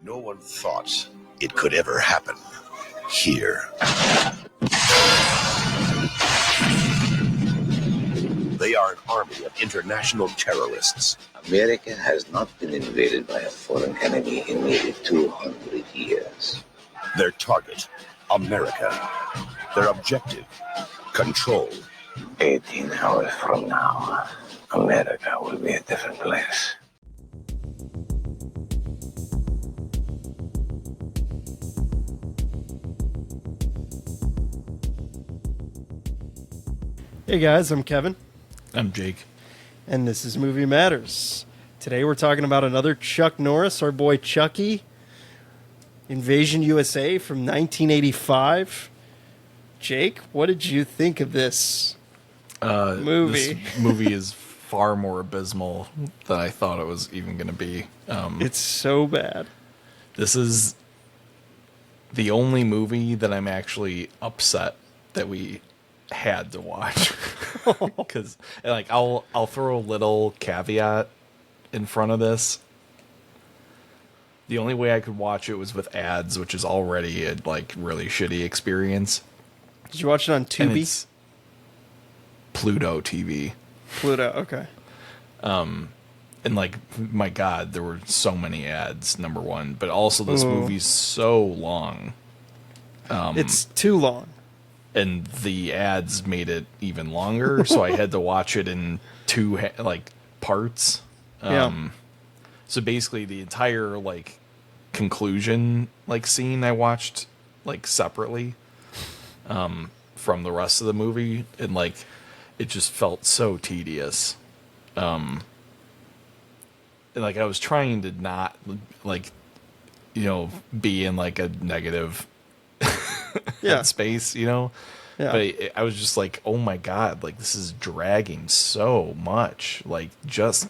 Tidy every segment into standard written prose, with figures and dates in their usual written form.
No one thought it could ever happen here. They are an army of international terrorists. America has not been invaded by a foreign enemy in nearly 200 years. Their target, America. Their objective, control. 18 hours from now, America will be a different place. Hey guys, I'm Kevin. I'm Jake. And this is Movie Matters. Today we're talking about another Chuck Norris, our boy Chucky. Invasion USA from 1985. Jake, what did you think of this movie? This movie is far more abysmal than I thought it was even going to be. It's so bad. This is the only movie that I'm actually upset that we had to watch. Because like I'll throw a little caveat in front of this. The only way I could watch it was with ads, which is already a like really shitty experience. Did you watch it on Tubi? It's Pluto TV. Pluto, okay. And like, my God, there were so many ads, number one. But also this movie's so long. It's too long. And the ads made it even longer, so I had to watch it in two parts. So basically, the entire like conclusion scene I watched separately from the rest of the movie, and it just felt so tedious. And I was trying to not be in a negative space, Yeah. But I was just like, oh my God, this is dragging so much. Just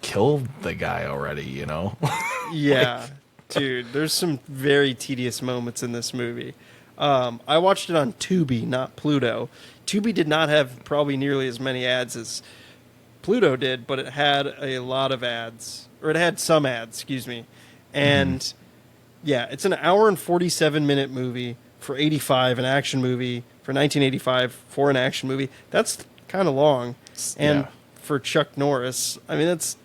kill the guy already, Yeah, dude, there's some very tedious moments in this movie. I watched it on Tubi, not Pluto. Tubi did not have probably nearly as many ads as Pluto did, but it had a lot of ads, or it had some ads, excuse me. And yeah, it's an hour and 47-minute movie for 85, an action movie for 1985 for an action movie. That's kind of long. And for Chuck Norris, I mean, that's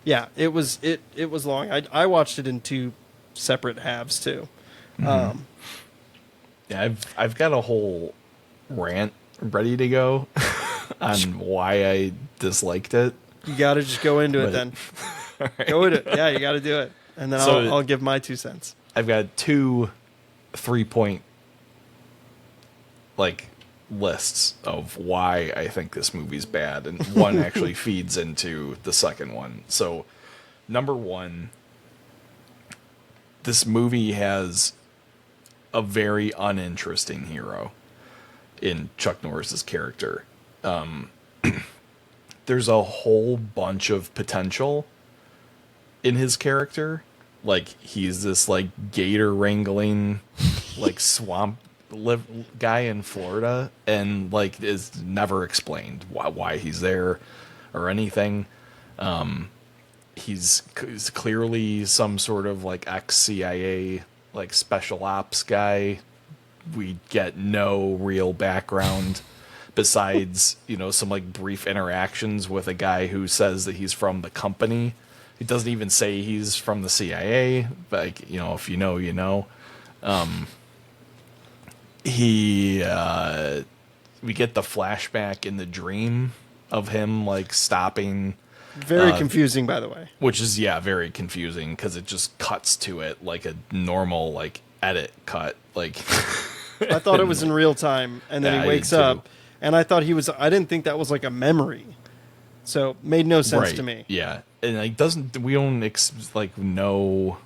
it was long. I watched it in two separate halves too. Yeah, I've got a whole rant ready to go on why I disliked it. You got to just go into it then. Right. Go into it. Yeah, you got to do it. And then I'll give my 2 cents. I've got 2 3-point lists of why I think this movie's bad, and one actually feeds into the second one. So, number 1, this movie has a very uninteresting hero in Chuck Norris's character. There's a whole bunch of potential in his character. He's this gator wrangling swamp guy in Florida, and is never explained why he's there or anything. He's clearly some sort of ex-CIA special ops guy. We get no real background besides some brief interactions with a guy who says that he's from the company. He doesn't even say he's from the CIA, but if you know, you know. We get the flashback in the dream of him stopping. Very confusing, by the way. Which is very confusing because it just cuts to it like a normal edit cut. I thought it was in real time, and then he wakes up, and I thought I didn't think that was a memory, so it made no sense to me. Yeah, and we don't know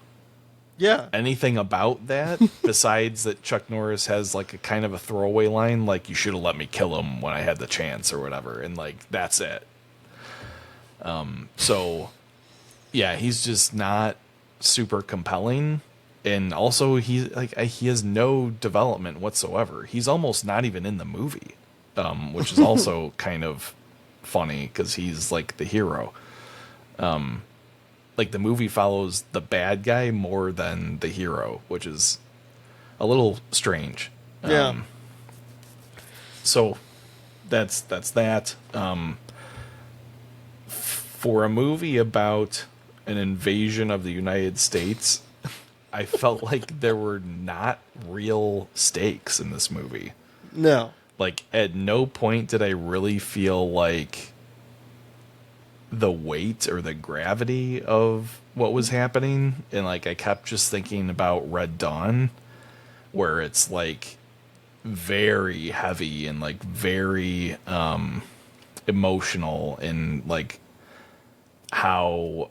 anything about that besides that Chuck Norris has a kind of a throwaway line you should have let me kill him when I had the chance or whatever, and that's it. So yeah, he's just not super compelling. And also, he has no development whatsoever. He's almost not even in the movie, which is also kind of funny because he's the hero. like the movie follows the bad guy more than the hero, which is a little strange. Yeah. So that's that. For a movie about an invasion of the United States, I felt like there were not real stakes in this movie. No. Like, at no point did I really feel like the weight or the gravity of what was happening. And, like, I kept just thinking about Red Dawn, where it's, like, very heavy and, like, very emotional, and, like, how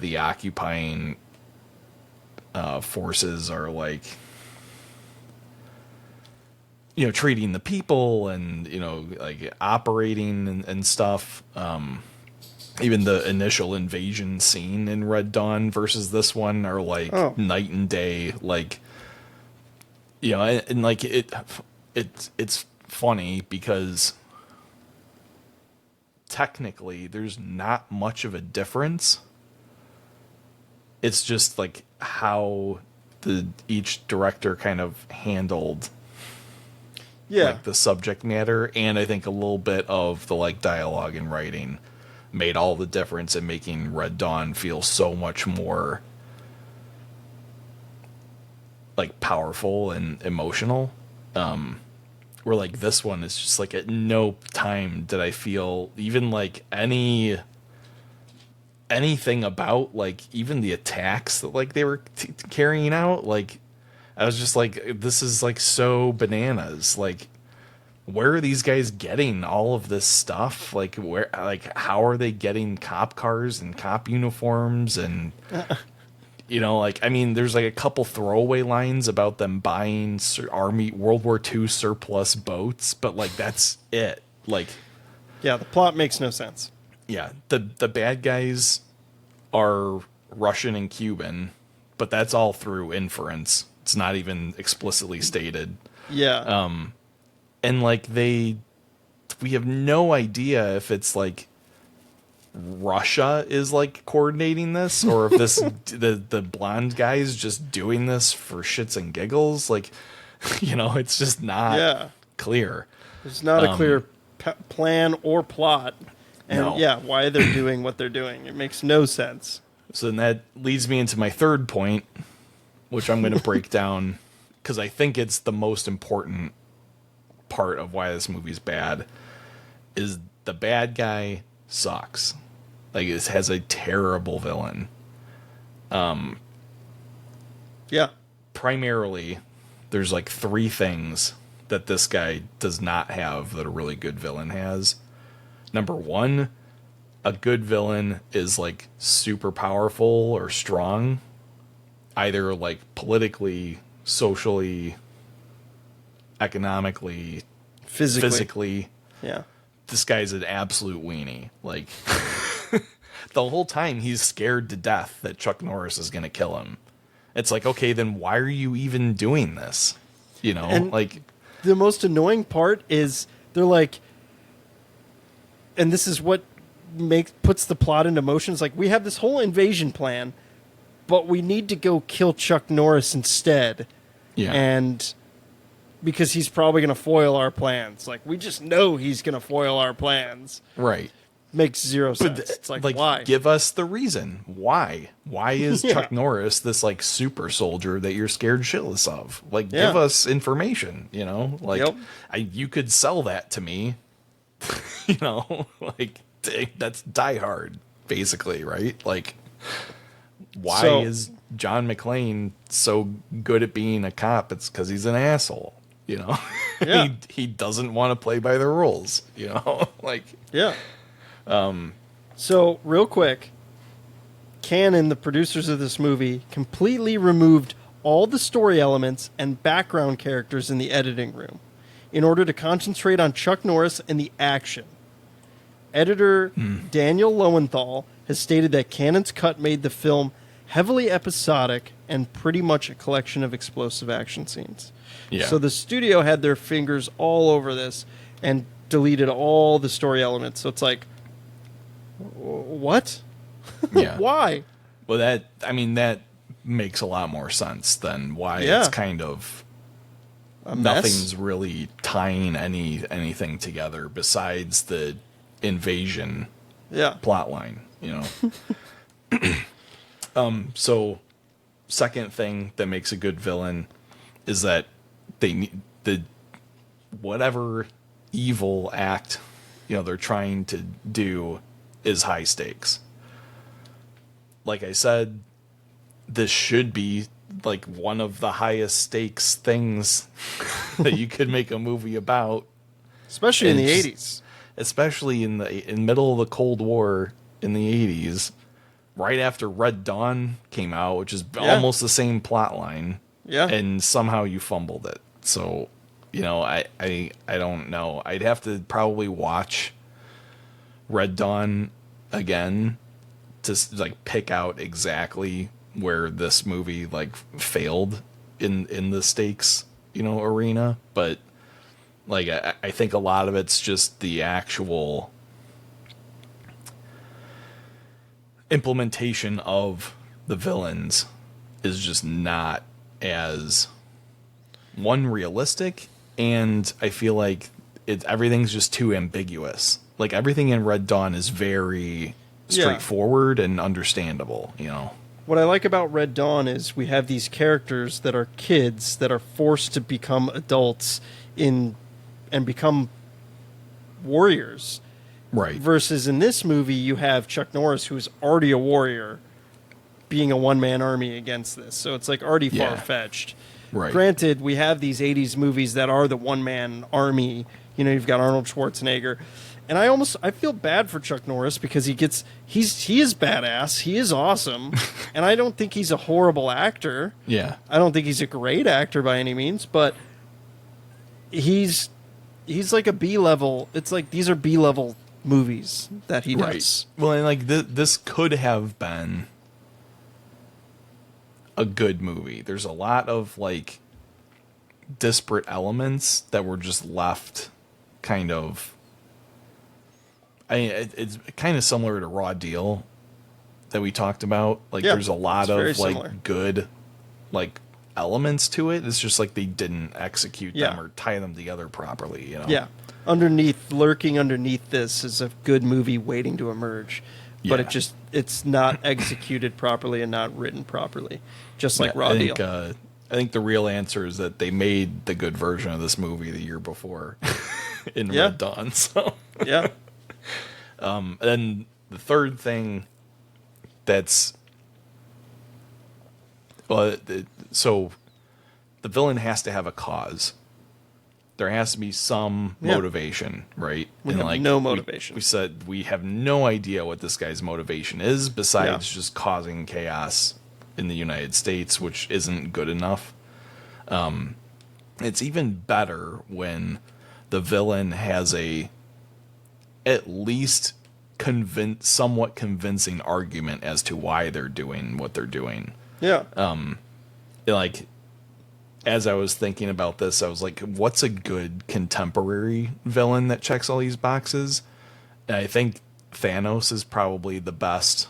the occupying forces are, like, you know, treating the people and, you know, like operating and stuff. Even the initial invasion scene in Red Dawn versus this one are like night and day. Like, you know, and like it's funny because technically there's not much of a difference. It's just like how each director kind of handled like the subject matter, and I think a little bit of the like dialogue and writing made all the difference in making Red Dawn feel so much more like powerful and emotional. Where like this one is just like at no time did I feel even like anything about like even the attacks that like they were carrying out. Like I was just like, this is like so bananas. Like, where are these guys getting all of this stuff? Like, where, like, how are they getting cop cars and cop uniforms? And, you know, like, I mean, there's like a couple throwaway lines about them buying Army World War II surplus boats, but like, that's it. Like, yeah, the plot makes no sense. Yeah, the bad guys are Russian and Cuban, but that's all through inference. It's not even explicitly stated. Yeah. And like we have no idea if it's like Russia is like coordinating this, or if this the blonde guy is just doing this for shits and giggles. Like, you know, it's just not clear. There's not a clear plan or plot. And why they're doing what they're doing. It makes no sense. So then that leads me into my third point, which I'm going to break down because I think it's the most important part of why this movie's bad, is the bad guy sucks. Like, it has a terrible villain. Primarily, there's like three things that this guy does not have that a really good villain has. Number one, a good villain is like super powerful or strong, either like politically, socially, economically, physically. Yeah. This guy's an absolute weenie. Like, the whole time he's scared to death that Chuck Norris is going to kill him. It's like, okay, then why are you even doing this? You know, and like, the most annoying part is they're like, and this is what puts the plot into motion. It's like, we have this whole invasion plan, but we need to go kill Chuck Norris instead. Yeah. And because he's probably going to foil our plans. Like, we just know he's going to foil our plans. Right. Makes zero sense. It's like, why? Give us the reason. Why? Why is Chuck Norris this, like, super soldier that you're scared shitless of? Like, give us information, you know? Like, you could sell that to me. You know? Like, that's Die Hard, basically, right? Like, why is John McClane so good at being a cop? It's because he's an asshole, you know? He doesn't want to play by the rules, you know? Like, so, real quick, Canon, the producers of this movie, completely removed all the story elements and background characters in the editing room in order to concentrate on Chuck Norris and the action. Editor Daniel Lowenthal has stated that Canon's cut made the film heavily episodic and pretty much a collection of explosive action scenes. Yeah. So the studio had their fingers all over this and deleted all the story elements. So it's like, what? Yeah. Why? Well, that makes a lot more sense than why Yeah. it's kind of A mess. nothing's really tying anything together besides the invasion Yeah. plot line, So second thing that makes a good villain is that they need the whatever evil act they're trying to do is high stakes. Like I said, this should be like one of the highest stakes things that you could make a movie about, Especially in And the just- 80s. especially in middle of the Cold War in the 80s, right after Red Dawn came out, which is almost the same plot line. Yeah. And somehow you fumbled it. So, I don't know. I'd have to probably watch Red Dawn again to like pick out exactly where this movie like failed in the stakes, arena. But like, I think a lot of it's just the actual implementation of the villains is just not as realistic, and I feel like everything's just too ambiguous. Like everything in Red Dawn is very straightforward and understandable, What I like about Red Dawn is we have these characters that are kids that are forced to become adults and become warriors. Right. Versus in this movie, you have Chuck Norris, who is already a warrior, being a one-man army against this. So it's like already Yeah. far-fetched. Right. Granted, we have these 80s movies that are the one-man army. You've got Arnold Schwarzenegger. And I feel bad for Chuck Norris because he is badass. He is awesome. And I don't think he's a horrible actor. Yeah. I don't think he's a great actor by any means, but he's like a B-level. It's like these are B-level movies that he does. Well, and like this could have been a good movie. There's a lot of like disparate elements that were just left kind of. It's kind of similar to Raw Deal that we talked about. Like, Yeah, there's a lot it's very of like similar. good like elements to it. It's just like they didn't execute them Yeah. or tie them together properly. Yeah. Lurking underneath this is a good movie waiting to emerge. But Yeah. it's not executed properly and not written properly. Just like Yeah, Raw Deal. I think the real answer is that they made the good version of this movie the year before in Yeah. Red Dawn. So, Yeah. and the third thing that's so the villain has to have a cause. There has to be some Yeah. motivation, right? We have no motivation. We said we have no idea what this guy's motivation is besides just causing chaos in the United States, which isn't good enough. It's even better when the villain has a at least somewhat convincing argument as to why they're doing what they're doing. Yeah. Like, as I was thinking about this, I was like, what's a good contemporary villain that checks all these boxes? And I think Thanos is probably the best,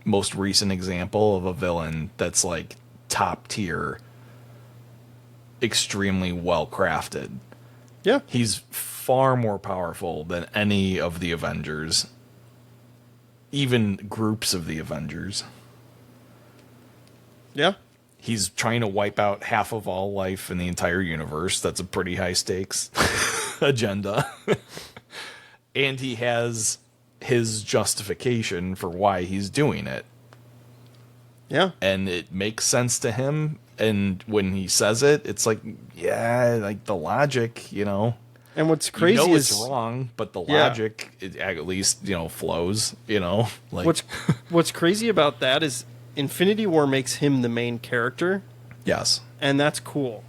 most recent example of a villain that's like top tier, extremely well crafted. Yeah. He's far more powerful than any of the Avengers, even groups of the Avengers. Yeah. He's trying to wipe out half of all life in the entire universe. That's a pretty high stakes agenda. And he has his justification for why he's doing it. Yeah. And it makes sense to him. And when he says it, it's like, yeah, like the logic, And what's crazy is it's wrong, but the logic, at least, flows, like what's crazy about that is Infinity War makes him the main character, yes, and that's cool.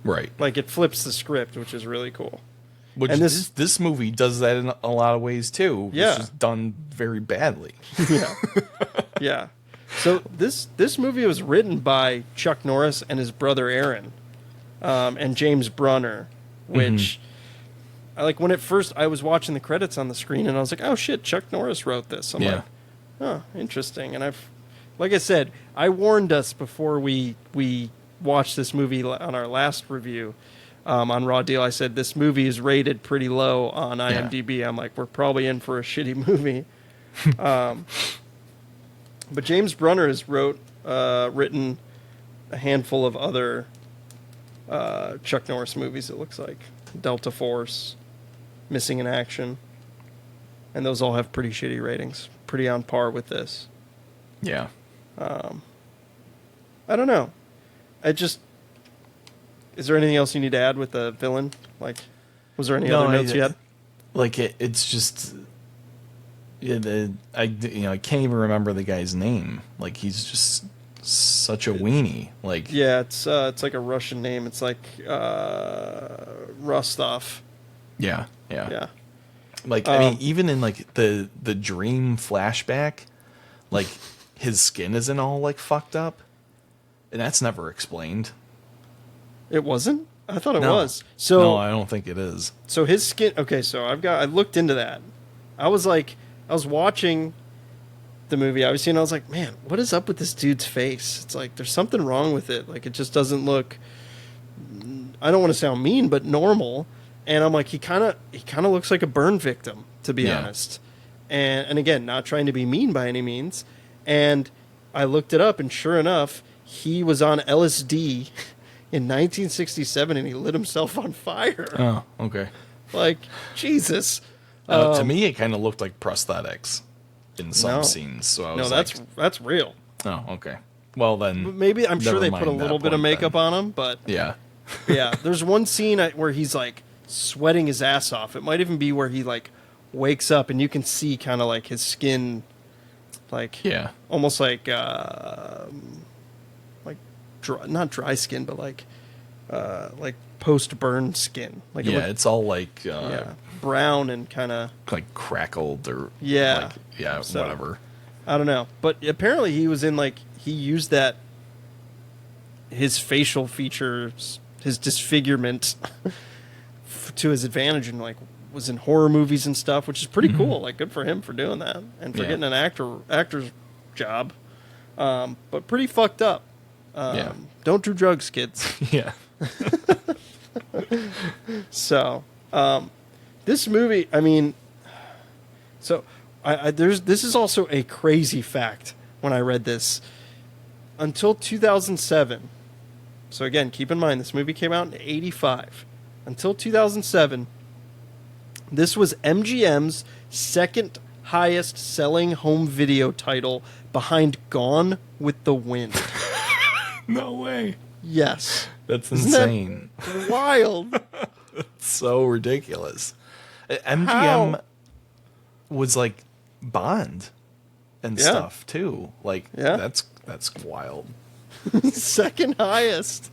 right. Like it flips the script, which is really cool. Which and this movie does that in a lot of ways too. Yeah. It's just done very badly. Yeah. Yeah. So this movie was written by Chuck Norris and his brother Aaron, and James Brunner, which I like when I was watching the credits on the screen and I was like, oh shit, Chuck Norris wrote this. I'm like, oh, interesting. And like I said, I warned us before we watched this movie on our last review on Raw Deal. I said this movie is rated pretty low on IMDb. I'm like, we're probably in for a shitty movie. But James Brunner has written a handful of other Chuck Norris movies, it looks like. Delta Force, Missing in Action. And those all have pretty shitty ratings. Pretty on par with this. Yeah. I don't know. Is there anything else you need to add with the villain? Like, was there any other notes you had? Like, it's just... Yeah, I can't even remember the guy's name. Like, he's just such a weenie. Like, yeah, it's like a Russian name. It's like Rostov. Yeah. Like, I mean, even in like the dream flashback, like his skin isn't all like fucked up, and that's never explained. It wasn't? I thought it No. was. So no, I don't think it is. So his skin. Okay, so I looked into that. I was watching the movie, obviously, and I was like, man, what is up with this dude's face? It's like there's something wrong with it. Like, it just doesn't look, I don't want to sound mean, but normal. And I'm like, he kind of looks like a burn victim, to be honest. And again, not trying to be mean by any means. And I looked it up, and sure enough, he was on LSD in 1967, and he lit himself on fire. Oh, okay. Like, Jesus. To me, it kind of looked like prosthetics in some scenes. So I was that's real. Oh, okay. Well, then Maybe I'm sure never they put a mind little that bit of point makeup on him, but yeah. yeah, there's one scene where he's like sweating his ass off. It might even be where he like wakes up and you can see kind of like his skin, like almost like not dry skin, but like post burn skin. Like it's all like brown and kind of like crackled or so, whatever. I don't know, but apparently he was in he used his facial features, his disfigurement to his advantage, and was in horror movies and stuff, which is pretty cool. Like, good for him for doing that and for getting an actor's job. But pretty fucked up. Don't do drugs, kids. Yeah. So, this movie, I mean, so this is also a crazy fact when I read this. Until 2007, so again, keep in mind, this movie came out in 85. Until 2007, this was MGM's second highest selling home video title behind Gone with the Wind. No way. Yes. That's insane. Isn't that wild. It's so ridiculous. MGM was like Bond and stuff too. Like that's wild. Second highest.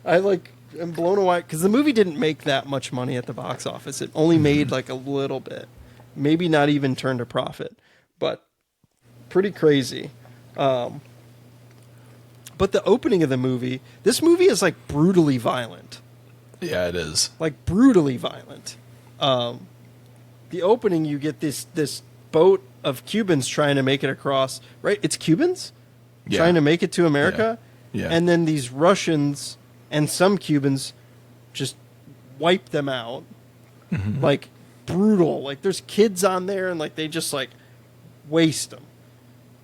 I'm blown away because the movie didn't make that much money at the box office. It only made like a little bit, maybe not even turned a profit, but pretty crazy. But the opening of the movie, this movie is like brutally violent. Yeah, it is. Like brutally violent. The opening, you get this boat of Cubans trying to make it across. Right? It's Cubans trying to make it to America. Yeah. And then these Russians and some Cubans just wipe them out. Mm-hmm. Like brutal. Like there's kids on there and like they just like waste them.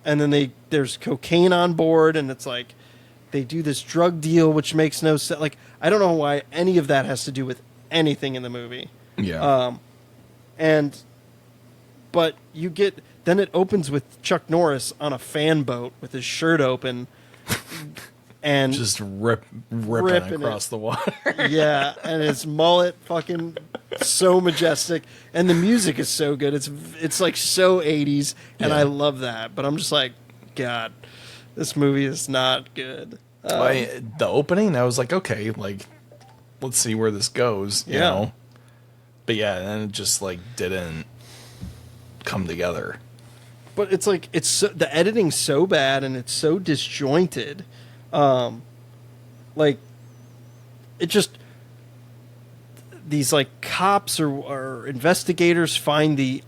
And then there's cocaine on board and it's like they do this drug deal which makes no sense. Like I don't know why any of that has to do with anything in the movie. Yeah. But you get, then it opens with Chuck Norris on a fan boat with his shirt open and just ripping across the water. Yeah, and his mullet fucking so majestic, and the music is so good. It's like so 80s, and I love that. But I'm just like, God, this movie is not good. The opening, I was like, okay, like let's see where this goes, you know. But yeah, and it just like didn't come together. But it's like the editing's so bad and it's so disjointed. Like it just these like cops or investigators find the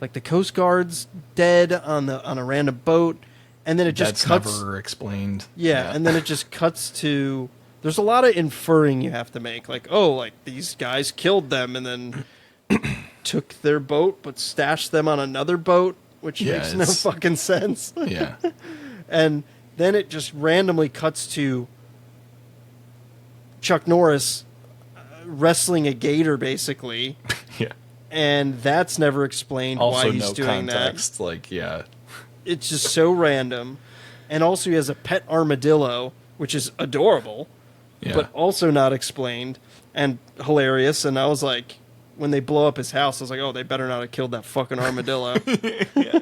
like the Coast Guard's dead on a random boat, and then it just That's cuts. never explained. Yeah, and then it just cuts to. There's a lot of inferring you have to make, like, oh, like these guys killed them and then took their boat, but stashed them on another boat, which makes no fucking sense. Yeah. And then it just randomly cuts to Chuck Norris wrestling a gator, basically. Yeah. And that's never explained Also, why he's no doing context. that. Like, yeah. It's just so random. And also, he has a pet armadillo, which is adorable, Yeah. but also not explained and hilarious. And I was like, when they blow up his house, I was like, oh, they better not have killed that fucking armadillo. Yeah.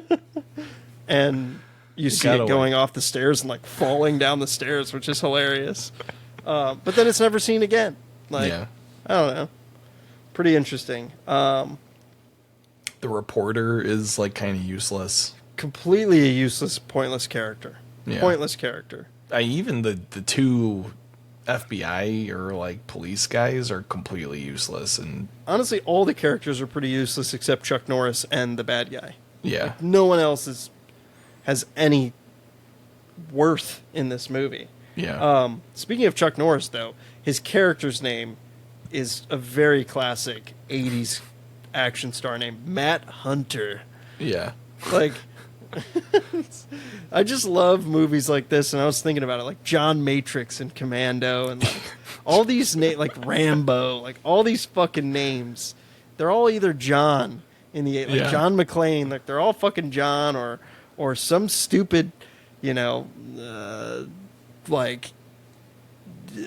And you see it going off the stairs and like falling down the stairs, which is hilarious. But then it's never seen again. Like, Yeah. I don't know. Pretty interesting. The reporter is like kind of useless. Completely a useless, pointless character. Yeah. Pointless character. Even the two FBI or like police guys are completely useless, and Honestly, all the characters are pretty useless except Chuck Norris and the bad guy. yeah. No one else has any worth in this movie. Yeah. Speaking of Chuck Norris, though, his character's name is a very classic 80s action star name, Matt Hunter. Yeah. Like, I just love movies like this, and I was thinking about it, like John Matrix and Commando, and like all these like Rambo, like all these fucking names. They're all either John in the like Yeah. John McClane, like they're all fucking John, or some stupid, like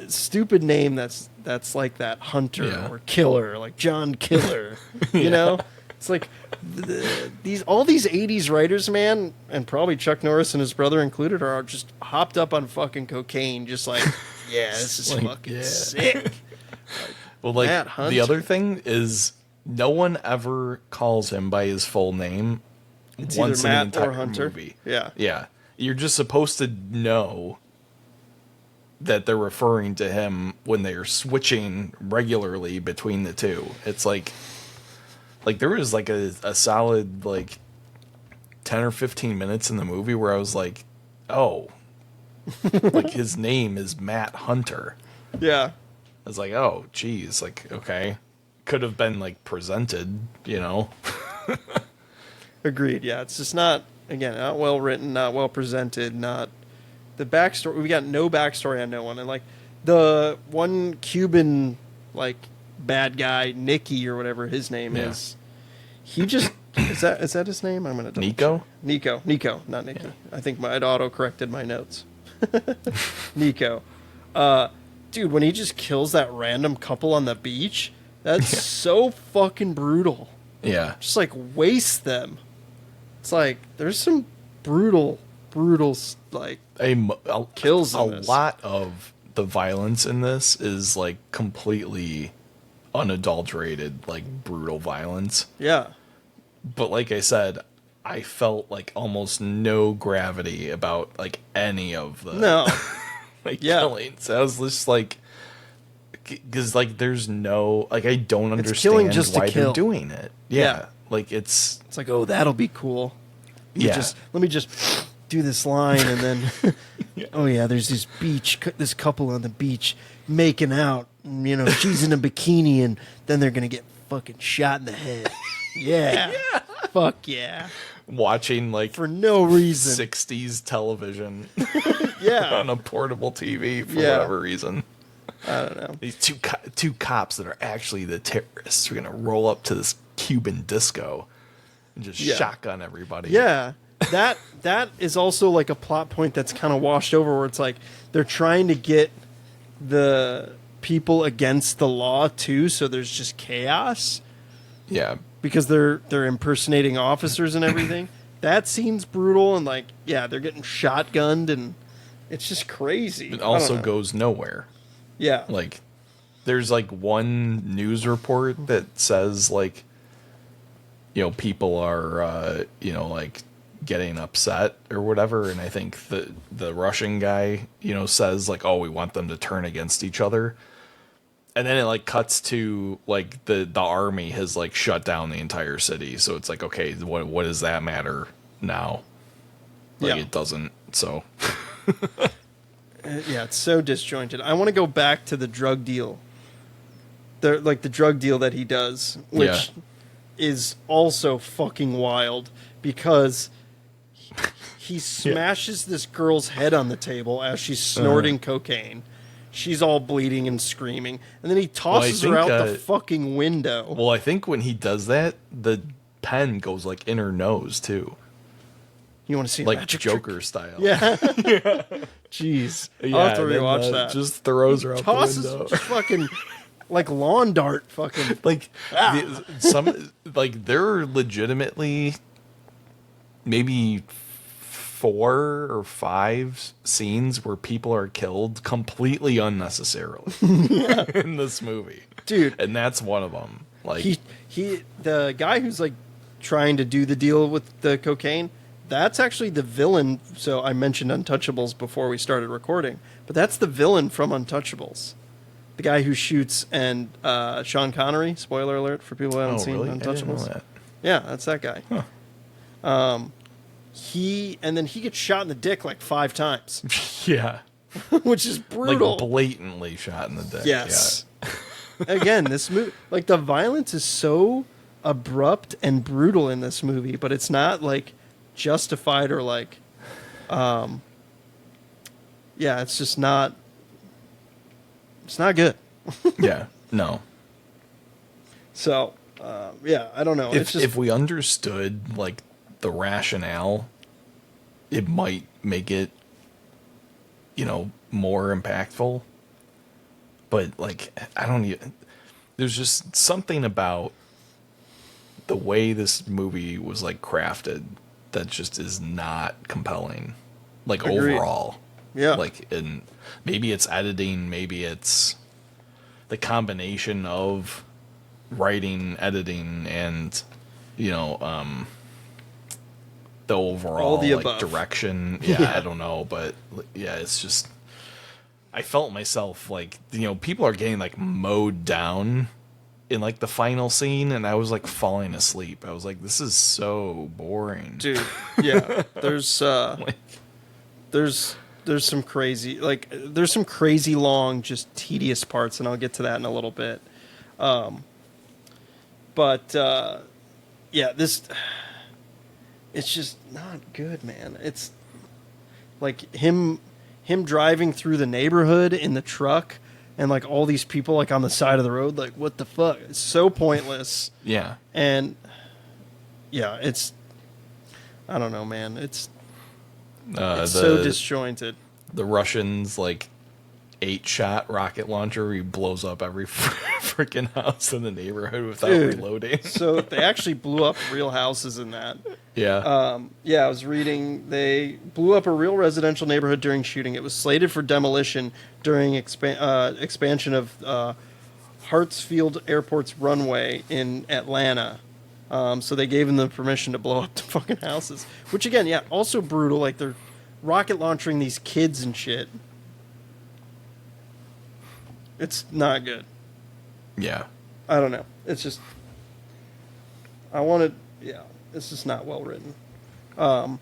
stupid name that's like that Hunter Yeah. or Killer, like John Killer. You know, it's like all these 80s writers, man, and probably Chuck Norris and his brother included, are just hopped up on fucking cocaine, just like, yeah, this is Like, fucking yeah. sick. Well, like Matt Hunter. the other thing is, no one ever calls him by his full name It's once either in Matt the or entire Hunter. movie. Yeah. Yeah. You're just supposed to know that they're referring to him when they're switching regularly between the two. It's like there was like a solid like 10 or 15 minutes in the movie where I was like, oh, like his name is Matt Hunter. Yeah. I was like, oh, geez, like, okay. Could have been like presented, you know? Agreed. Yeah, it's just not well written, not well presented, not the backstory. We got no backstory on no one, and like the one Cuban like bad guy, Nicky or whatever his name Yeah. is. He just is that his name? I'm gonna Nico? Nico, not Nicky. Yeah. I think I'd auto corrected my notes. Nico, dude, when he just kills that random couple on the beach, that's so fucking brutal. Yeah. Just like waste them. It's like there's some brutal like kills in a this. lot of the violence in this is like completely unadulterated, like brutal violence. Yeah. But like I said, I felt like almost no gravity about like any of the No. like Yeah. killings. I was just like, because like there's no like I don't killing understand just to why kill. they're doing it. Yeah. Like it's It's like, oh, that'll be cool. yeah. Let me just do this line and then oh yeah, there's this couple on the beach making out. And, she's in a bikini and then they're going to get fucking shot in the head. Yeah. Fuck yeah. Watching like For no reason. 60s television Yeah. on a portable TV for Yeah. whatever reason. I don't know. These two cops that are actually the terrorists are gonna roll up to this Cuban disco and just Yeah. shotgun everybody. Yeah. That is also like a plot point that's kind of washed over where it's like they're trying to get the people against the law too, so there's just chaos Yeah. because they're impersonating officers and everything. That scene's brutal and like they're getting shotgunned and it's just crazy. It I don't also know. goes nowhere. Yeah. Like there's like one news report that says like people are like getting upset or whatever, and I think the Russian guy says like, oh, we want them to turn against each other. And then it like cuts to like the army has like shut down the entire city. So it's like, okay, what does that matter now? Like Yeah. it doesn't. So Yeah, it's so disjointed. I want to go back to the drug deal. The drug deal that he does, which is also fucking wild because he smashes this girl's head on the table as she's snorting cocaine. She's all bleeding and screaming, and then he tosses her out the fucking window. Well, I think when he does that, the pen goes like in her nose too. You want to see a like magic Joker trick? style? Yeah. Jeez, I'll have to rewatch that. Just throws her out the window. Just fucking like lawn dart, fucking like some like there are legitimately maybe 4 or 5 scenes where people are killed completely unnecessarily in this movie, dude, and that's one of them. Like he the guy who's like trying to do the deal with the cocaine, that's actually the villain. So I mentioned Untouchables before we started recording, but that's the villain from Untouchables. The guy who shoots and Sean Connery. Spoiler alert for people who haven't seen really? I didn't know Untouchables. that. Yeah, that's that guy. Huh. He gets shot in the dick like 5 times, Yeah, which is brutal. like blatantly shot in the dick. Yes. Again, this movie, like the violence is so abrupt and brutal in this movie, but it's not like justified or like, yeah, it's just not. It's not good. Yeah, no. So, yeah, I don't know. It's just If we understood like the rationale, it might make it, more impactful. But like, I don't even. There's just something about the way this movie was like crafted that just is not compelling. Like Agreed. overall, Yeah. Like, and maybe it's editing, maybe it's the combination of writing, editing, and the overall All the like above. direction. Yeah, I don't know, but yeah, it's just I felt myself like people are getting like mowed down in like the final scene, and I was like falling asleep. I was like, this is so boring, dude. Yeah, there's some crazy there's some crazy long, just tedious parts, and I'll get to that in a little bit. But yeah, it's just not good, man. It's like him driving through the neighborhood in the truck, and like all these people like on the side of the road, like what the fuck? It's so pointless. Yeah, And yeah, I don't know, man. It's so disjointed. The Russians like 8-shot rocket launcher. He blows up every freaking house in the neighborhood without reloading. So they actually blew up real houses in that. Yeah. Yeah, I was reading they blew up a real residential neighborhood during shooting. It was slated for demolition during expansion of Hartsfield Airport's runway in Atlanta. So they gave them the permission to blow up the fucking houses. Which again, yeah, also brutal. Like they're rocket launching these kids and shit. It's not good. Yeah. I don't know. It's just yeah, it's just not well written. But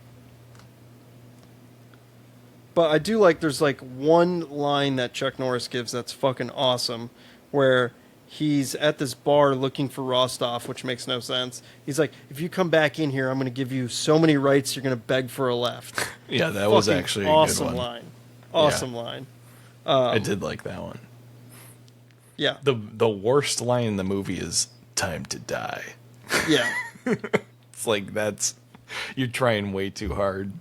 I do like there's like one line that Chuck Norris gives that's fucking awesome, where he's at this bar looking for Rostov, which makes no sense. He's like, if you come back in here, I'm going to give you so many rights, you're going to beg for a left. Yeah, that was Fucking actually awesome a good one. line. Awesome line. I did like that one. Yeah. The worst line in the movie is "time to die." Yeah. It's like you're trying way too hard.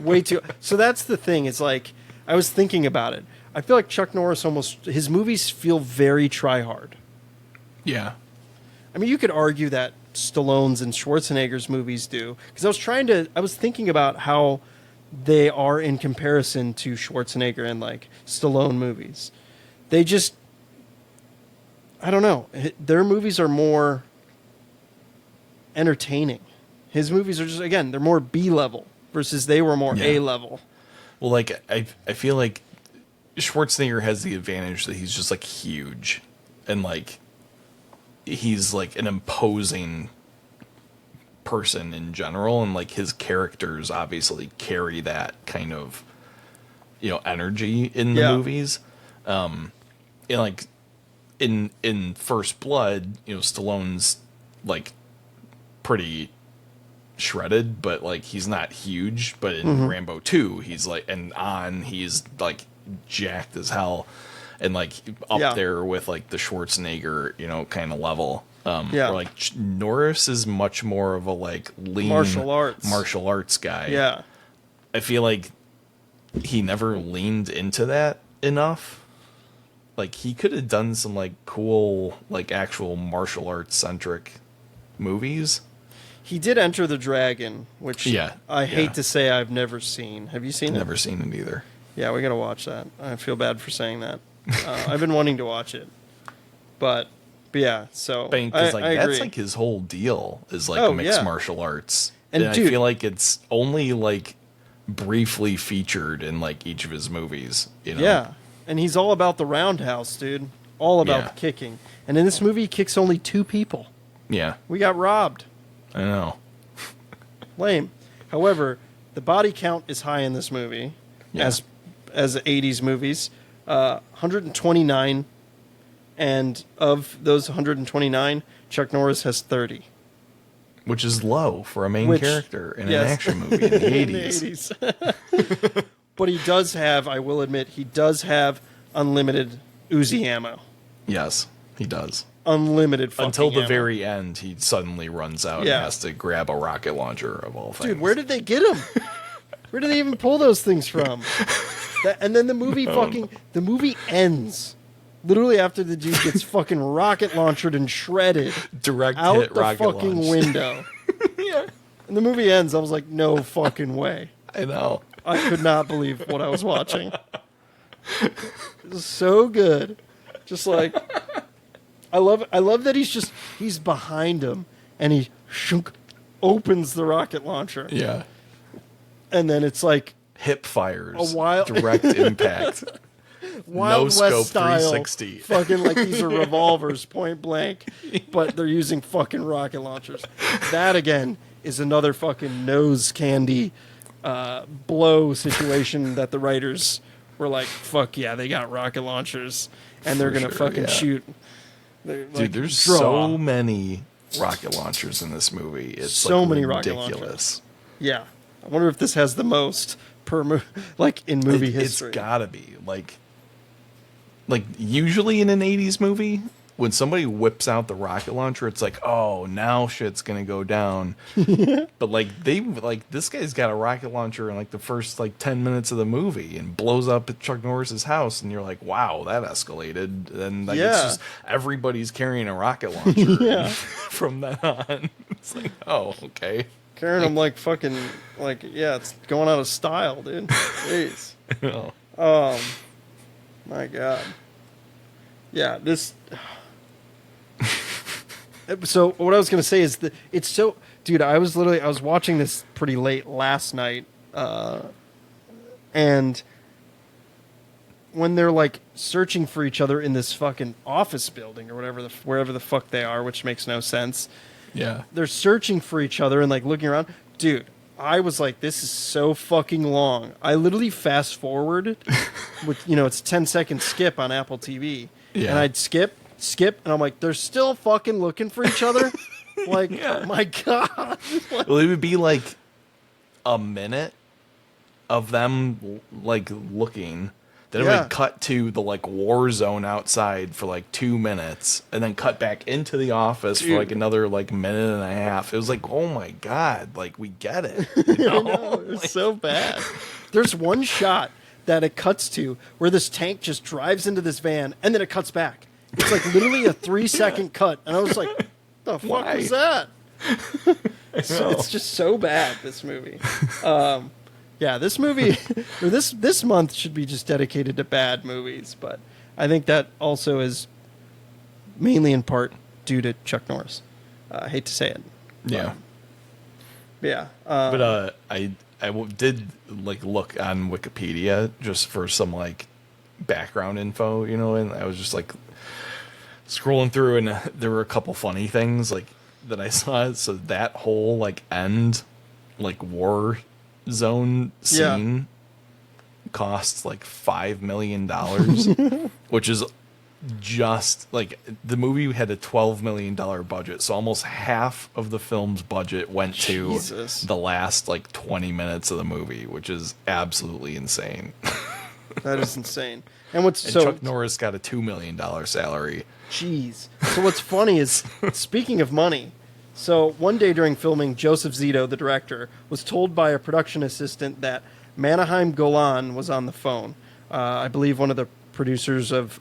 Way too. So that's the thing. It's like I was thinking about it. I feel like Chuck Norris his movies feel very try hard. Yeah. I mean, you could argue that Stallone's and Schwarzenegger's movies do, because I was thinking about how they are in comparison to Schwarzenegger and like Stallone movies. They just, I don't know. Their movies are more entertaining. His movies are just, again, they're more B level versus they were more A level. Well, like I feel like Schwarzenegger has the advantage that he's just like huge, and like he's like an imposing person in general, and like his characters obviously carry that kind of, you know, energy in the movies. And like in First Blood, you know, Stallone's like pretty shredded, but like he's not huge. But in Rambo 2, he's like, and he's like jacked as hell, and like up there with like the Schwarzenegger, you know, kind of level. Where like Norris is much more of a like lean martial arts guy. Yeah, I feel like he never leaned into that enough. Like he could have done some like cool like actual martial arts centric movies. He did Enter the Dragon, which I hate to say I've never seen. Have you seen it? Never seen it either. Yeah, we gotta watch that. I feel bad for saying that. I've been wanting to watch it, but yeah. So because like that's agree. like his whole deal is like mixed martial arts, and dude, I feel like it's only like briefly featured in like each of his movies. You know? Yeah, and he's all about the roundhouse, dude. All about the kicking. And in this movie, he kicks only 2 people. Yeah, we got robbed. I know. Lame. However, the body count is high in this movie, as 80s movies. 129, and of those 129, Chuck Norris has 30. Which is low for a main character in an action movie in the 80s. In the 80s. But he does have, I will admit, he does have unlimited Uzi ammo. Yes, he does. Unlimited fucking Until the ammo. very end, he suddenly runs out and has to grab a rocket launcher of all things. Dude, where did they get him? Where did they even pull those things from? And then the movie the movie ends literally after the dude gets fucking rocket launched and shredded direct out hit the rocket fucking launch. window. And the movie ends. I was like, no fucking way. I know. I could not believe what I was watching. It was so good. Just like I love that he's behind him and he opens the rocket launcher. Yeah. And then it's like hip fires. A wild direct impact. Wild no West scope style, 360. fucking like these are revolvers, point blank, but they're using fucking rocket launchers. That again is another fucking nose candy blow situation that the writers were like, "Fuck yeah, they got rocket launchers, and they're gonna fucking shoot." Dude, there's so many rocket launchers in this movie. It's so like many ridiculous. Rocket launchers. Yeah, I wonder if this has the most per like in movie history. It's gotta be like usually in an 80s movie, when somebody whips out the rocket launcher, it's like, oh, now shit's gonna go down. But like this guy's got a rocket launcher in like the first like 10 minutes of the movie and blows up at Chuck Norris's house, and you're like, wow, that escalated. And like it's just everybody's carrying a rocket launcher from then on. It's like, oh, okay. Carrying them like fucking like it's going out of style, dude. Jeez. My God. Yeah, this. So what I was gonna say is that it's so, dude. I was watching this pretty late last night, and when they're like searching for each other in this fucking office building or wherever the fuck they are, which makes no sense. Yeah, they're searching for each other and like looking around, dude. I was like, this is so fucking long. I literally fast forwarded, with it's a 10-second skip on Apple TV, and I'd skip, and I'm like, they're still fucking looking for each other. Like, my God. Well, it would be like a minute of them like looking. Then it would cut to the like war zone outside for like 2 minutes, and then cut back into the office for like another like minute and a half. It was like, oh my God, like we get it. You know? I know, it's so bad. There's one shot that it cuts to where this tank just drives into this van, and then it cuts back. It's like literally a 3-second cut, and I was like, the fuck was that? It's just so bad, this movie. Yeah, this movie, or this month should be just dedicated to bad movies, but I think that also is mainly in part due to Chuck Norris. I hate to say it. Yeah. But I did like look on Wikipedia just for some like background info, and I was just like scrolling through, and there were a couple funny things like that I saw. So that whole like end like war zone scene costs like $5 million, which is just like the movie had a $12 million budget, so almost half of the film's budget went to the last like 20 minutes of the movie, which is absolutely insane. That is insane. And Chuck Norris got a $2 million salary. Jeez. So what's funny is, speaking of money, so one day during filming, Joseph Zito, the director, was told by a production assistant that Manaheim Golan was on the phone. I believe one of the producers of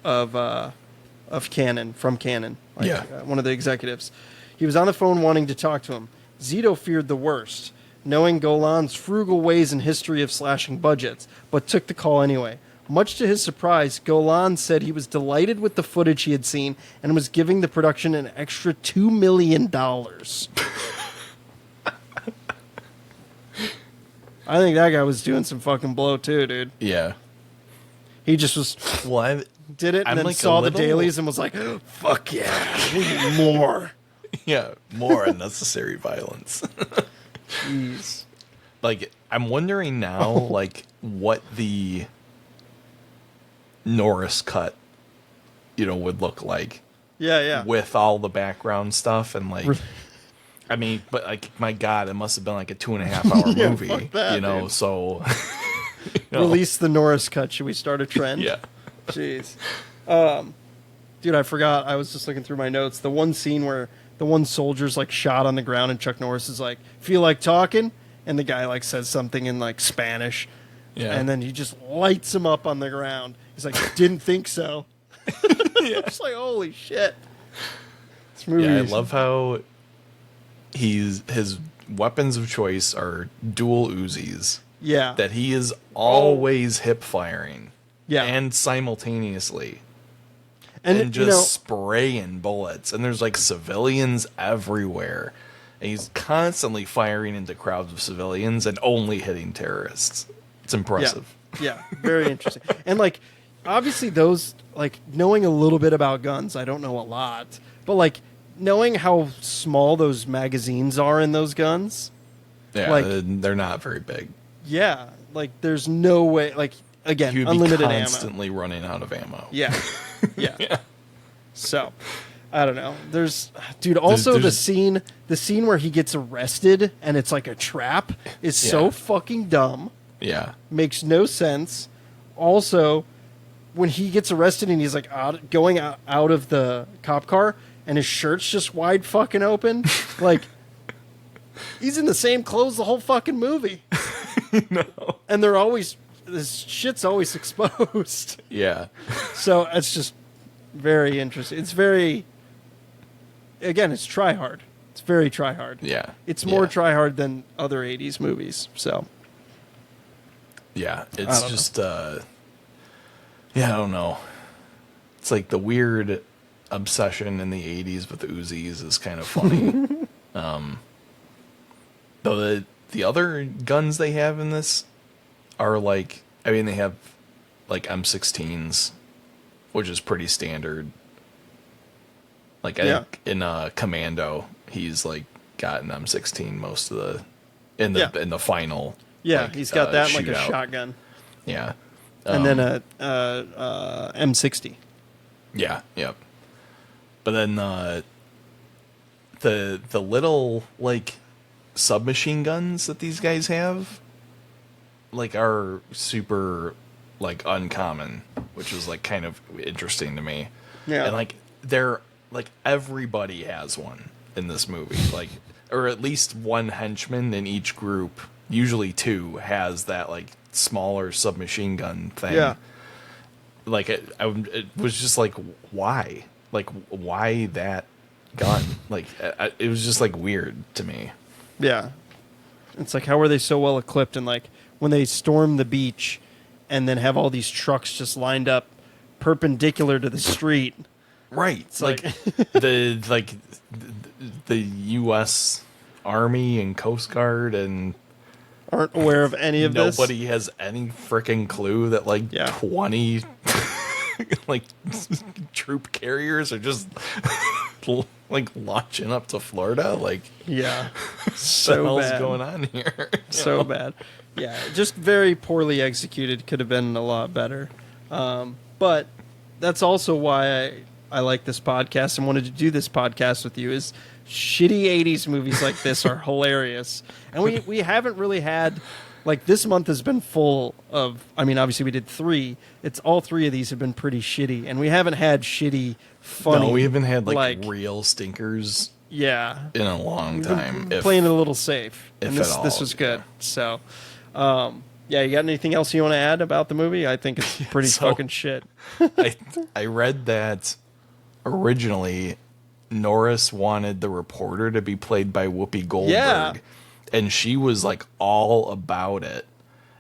Canon, from Canon, one of the executives. He was on the phone wanting to talk to him. Zito feared the worst, knowing Golan's frugal ways and history of slashing budgets, but took the call anyway. Much to his surprise, Golan said he was delighted with the footage he had seen and was giving the production an extra $2 million. I think that guy was doing some fucking blow too, dude. Yeah. He just was... Well, did it and then like saw the dailies and was like, fuck yeah, we need more. Yeah, more unnecessary violence. Jeez. Like, I'm wondering now, like, what the Norris cut, would look like. Yeah. With all the background stuff and, like... I mean, but, like, my God, it must have been, like, a 2.5-hour movie, fuck that, dude. so... Release the Norris cut. Should we start a trend? Yeah. Jeez. Dude, I forgot. I was just looking through my notes. The one scene where the one soldier's, like, shot on the ground and Chuck Norris is like, feel like talking? And the guy, like, says something in, like, Spanish. Yeah. And then he just lights him up on the ground. He's like, didn't think so. Yeah. It's like, holy shit. This movie I love how his weapons of choice are dual Uzis. Yeah. That he is always hip firing. Yeah. And simultaneously. And just spraying bullets. And there's like civilians everywhere. And he's constantly firing into crowds of civilians and only hitting terrorists. It's impressive. Yeah, very interesting. And like, obviously those, like, knowing a little bit about guns, I don't know a lot, but like, knowing how small those magazines are in those guns. Yeah, like, they're not very big. Yeah, like, there's no way, like, again, You'd unlimited be constantly ammo. Running out of ammo. Yeah. Yeah. So, I don't know. Dude, also the scene where he gets arrested and it's like a trap is so fucking dumb. Yeah. Makes no sense. Also, when he gets arrested and he's like going out of the cop car and his shirt's just wide fucking open, like, he's in the same clothes the whole fucking movie. No. And this shit's always exposed. Yeah. So it's just very interesting. It's very, again, it's try hard. It's very try hard. Yeah. It's more try hard than other 80s movies. So. Yeah. It's just, I don't know. It's like the weird obsession in the 80s with Uzis is kind of funny. Though the other guns they have in this are like, I mean, they have like M16s, which is pretty standard. Like, I think in Commando, he's like got an M16 most of the in the final. Yeah, like, he's got that shootout. like a shotgun. Yeah. And then a M60. Yeah, yep. But then the little like submachine guns that these guys have like are super like uncommon, which is like kind of interesting to me. Yeah. And like they're like everybody has one in this movie, like, or at least one henchman in each group, usually two, has that like smaller submachine gun thing. Yeah. Like it was just like, why that gun? Like it was just like weird to me. Yeah. It's like, how are they so well equipped? And like when they storm the beach and then have all these trucks just lined up perpendicular to the street. Right. It's like the U.S. Army and Coast Guard and aren't aware of any of this. Nobody has any freaking clue that like 20 like troop carriers are just like launching up to Florida. Like, Yeah. what the So hell's bad. going on here? You So know? bad. Yeah, just very poorly executed. Could have been a lot better. But that's also why I like this podcast and wanted to do this podcast with you. Is shitty 80s movies like this are hilarious. And we haven't really had, like, this month has been full of, I mean, obviously we did 3. It's all 3 of these have been pretty shitty. And we haven't had shitty, funny. No, we haven't had like real stinkers yeah, in a long we've been time. playing it a little safe. if And this, at this all, was good. yeah. So, yeah, you got anything else you want to add about the movie? I think it's pretty So- fucking shit. I read that originally Norris wanted the reporter to be played by Whoopi Goldberg, Yeah. and she was like all about it,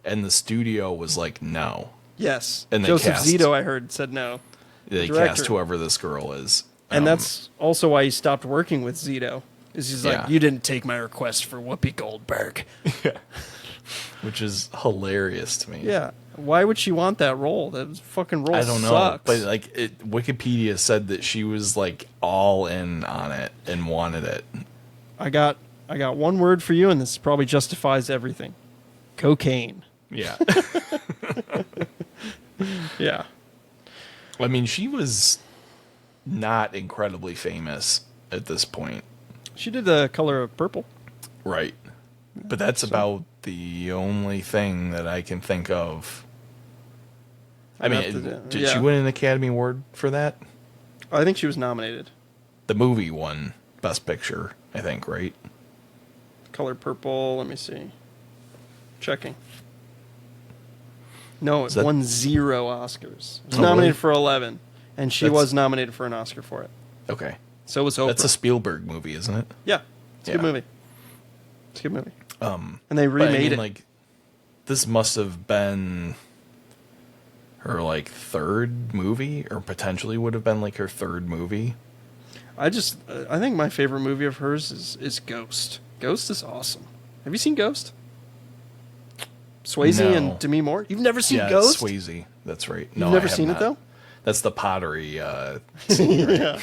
and the studio was like, no. Yes. And they Joseph cast- Zito, I heard, said no. They Director. cast whoever this girl is. And that's also why he stopped working with Zito. Is he's like, Yeah. you didn't take my request for Whoopi Goldberg. which is hilarious to me. Yeah. Why would she want that role? That fucking role I don't know, sucks. but like Wikipedia said that she was like all in on it and wanted it. I got one word for you, and this probably justifies everything. Cocaine. Yeah. Yeah. I mean, she was not incredibly famous at this point. She did The Color of Purple. Right. But that's about the only thing that I can think of. I mean, did she win an Academy Award for that? I think she was nominated. The movie won Best Picture, I think, right? Color Purple. Let me see. Checking. No, it won 0 Oscars. It was nominated for 11, and she was nominated for an Oscar for it. Okay. So was Oprah. That's a Spielberg movie, isn't it? Yeah, it's a good Yeah. movie. It's a good movie. And they remade But I mean, it. like, this must have been her like third movie, or potentially would have been like her third movie. I think my favorite movie of hers is Ghost. Ghost is awesome. Have you seen Ghost? Swayze No. and Demi Moore. You've never seen Yeah, Ghost? it's Swayze. That's right. No, You've never I have seen not. it though? That's the pottery scene, right? Yeah.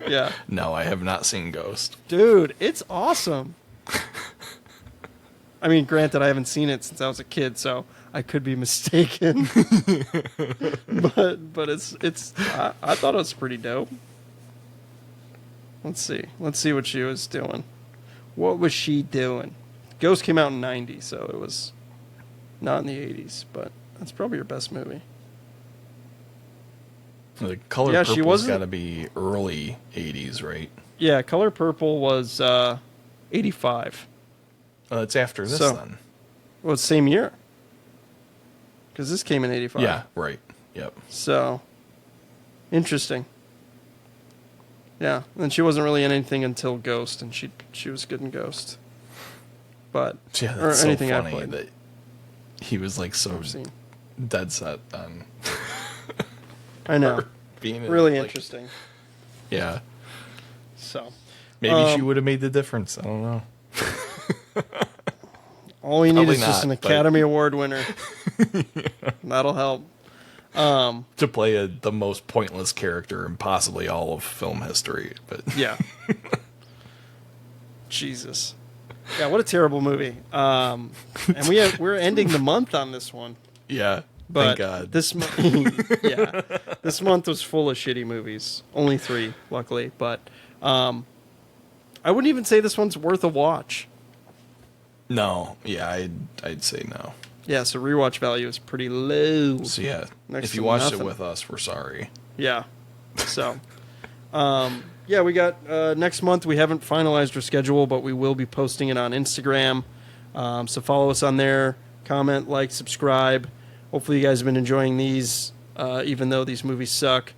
Yeah. No, I have not seen Ghost. Dude, it's awesome. I mean, granted, I haven't seen it since I was a kid, so I could be mistaken. but it's I thought it was pretty dope. Let's see what she was doing. What was she doing? Ghost came out in '90, so it was not in the '80s, but that's probably her best movie. The Color Yeah, she Purple's wasn't- got to be early 80s, right? Yeah, Color Purple was 85. It's after this So- then. Well, it's same year. Because this came in '85. Yeah, right. Yep. So, interesting. Yeah, and she wasn't really in anything until Ghost, and she was good in Ghost. But Yeah, or that's so anything I funny played. that he was like so I've seen. dead set on I know. being in Really it, like, interesting. Yeah. So, Maybe she would have made the difference. I don't know. all you need Probably is just an not, but- Academy Award winner. That'll help. To play the most pointless character in possibly all of film history. But Yeah. Jesus. Yeah, what a terrible movie. And we're ending the month on this one. yeah, But thank God. this yeah, this month was full of shitty movies. Only 3, luckily. But I wouldn't even say this one's worth a watch. No, yeah, I'd say no. Yeah, so rewatch value is pretty low. So yeah, Next if you to watched nothing. it with us, we're sorry. Yeah. So, yeah, we got next month. We haven't finalized our schedule, but we will be posting it on Instagram. So follow us on there. Comment, like, subscribe. Hopefully you guys have been enjoying these, even though these movies suck.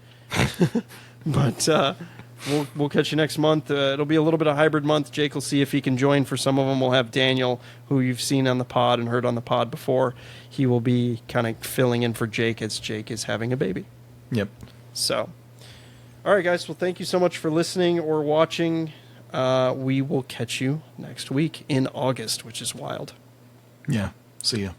But we'll catch you next month. It'll be a little bit of a hybrid month. Jake will see if he can join for some of them. We'll have Daniel, who you've seen on the pod and heard on the pod before. He will be kind of filling in for Jake as Jake is having a baby. Yep. So, all right, guys. Well, thank you so much for listening or watching. We will catch you next week in August, which is wild. Yeah. See ya.